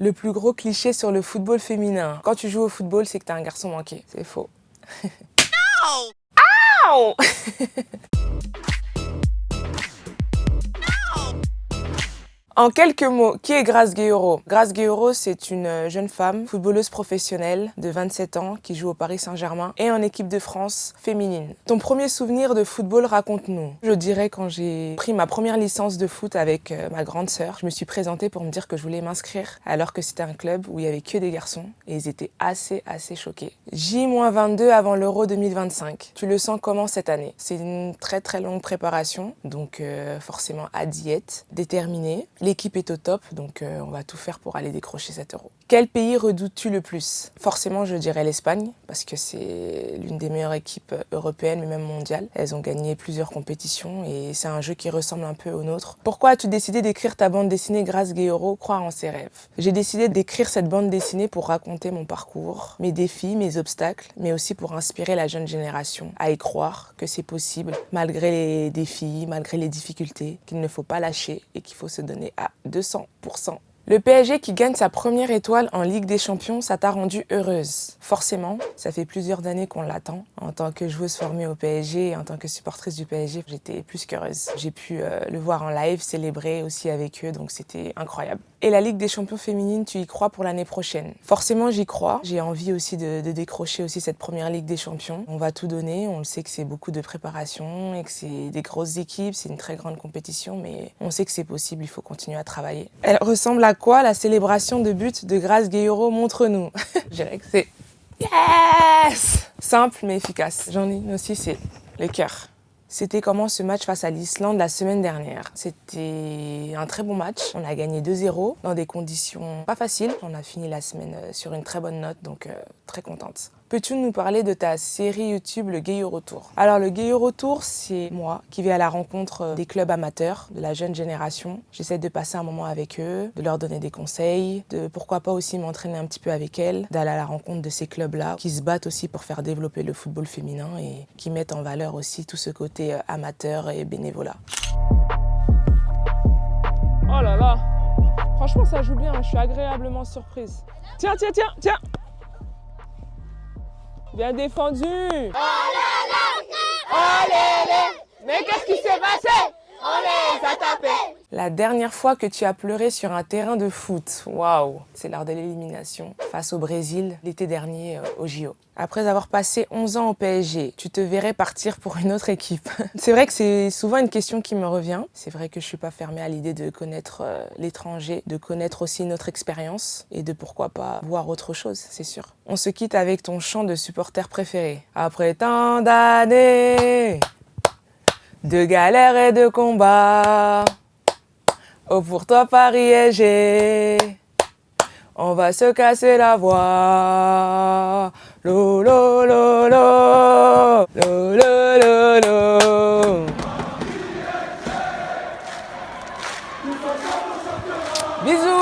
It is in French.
Le plus gros cliché sur le football féminin. Quand tu joues au football, c'est que t'es un garçon manqué. C'est faux. No! Ow! En quelques mots, qui est Grace Guéhoro? Grace Guéhoro, c'est une jeune femme, footballeuse professionnelle de 27 ans qui joue au Paris Saint-Germain et en équipe de France féminine. Ton premier souvenir de football, raconte-nous. Je dirais quand j'ai pris ma première licence de foot avec ma grande sœur, je me suis présentée pour me dire que je voulais m'inscrire alors que c'était un club où il y avait que des garçons et ils étaient assez choqués. J-22 avant l'Euro 2025. Tu le sens comment cette année? C'est une très longue préparation, donc forcément à diète, déterminée. L'équipe est au top, donc on va tout faire pour aller décrocher cet euro. Quel pays redoutes-tu le plus? Forcément, je dirais l'Espagne, parce que c'est l'une des meilleures équipes européennes, mais même mondiales. Elles ont gagné plusieurs compétitions et c'est un jeu qui ressemble un peu au nôtre. Pourquoi as-tu décidé d'écrire ta bande dessinée Grace Guéhoro, Croire en ses rêves? J'ai décidé d'écrire cette bande dessinée pour raconter mon parcours, mes défis, mes obstacles, mais aussi pour inspirer la jeune génération à y croire que c'est possible, malgré les défis, malgré les difficultés, qu'il ne faut pas lâcher et qu'il faut se donner à 200%. Le PSG qui gagne sa première étoile en Ligue des Champions, ça t'a rendue heureuse? Forcément, ça fait plusieurs années qu'on l'attend. En tant que joueuse formée au PSG et en tant que supportrice du PSG, j'étais plus qu'heureuse. J'ai pu le voir en live, célébrer aussi avec eux, donc c'était incroyable. Et la Ligue des Champions féminine, tu y crois pour l'année prochaine? Forcément, j'y crois. J'ai envie aussi de décrocher aussi cette première Ligue des Champions. On va tout donner, on le sait que c'est beaucoup de préparation et que c'est des grosses équipes, c'est une très grande compétition, mais on sait que c'est possible, il faut continuer à travailler. Elle ressemble à quoi la célébration de but de Grace Guéhoro? Montre-nous. Je dirais que c'est yes! Simple mais efficace. J'en ai une aussi, c'est le cœur. C'était comment ce match face à l'Islande la semaine dernière? C'était un très bon match. On a gagné 2-0 dans des conditions pas faciles. On a fini la semaine sur une très bonne note, donc très contente. Peux-tu nous parler de ta série YouTube Le Guéhoro Tour? Alors le Guéhoro Tour, c'est moi qui vais à la rencontre des clubs amateurs, de la jeune génération. J'essaie de passer un moment avec eux, de leur donner des conseils, de pourquoi pas aussi m'entraîner un petit peu avec elles, d'aller à la rencontre de ces clubs-là qui se battent aussi pour faire développer le football féminin et qui mettent en valeur aussi tout ce côté amateur et bénévolat. Oh là là, franchement ça joue bien, je suis agréablement surprise. Tiens. Bien défendu. Oh là là, oh lélé. Mais qu'est-ce qui s'est passé? On les a tapés. La dernière fois que tu as pleuré sur un terrain de foot, waouh, c'est lors de l'élimination face au Brésil l'été dernier au JO. Après avoir passé 11 ans au PSG, tu te verrais partir pour une autre équipe? C'est vrai que c'est souvent une question qui me revient. C'est vrai que je suis pas fermée à l'idée de connaître l'étranger, de connaître aussi notre expérience et de pourquoi pas voir autre chose, c'est sûr. On se quitte avec ton chant de supporter préféré. Après tant d'années de galères et de combats, oh pour toi Paris SG, on va se casser la voix. Lo lo lo lo, lo lo lo lo. Bisous.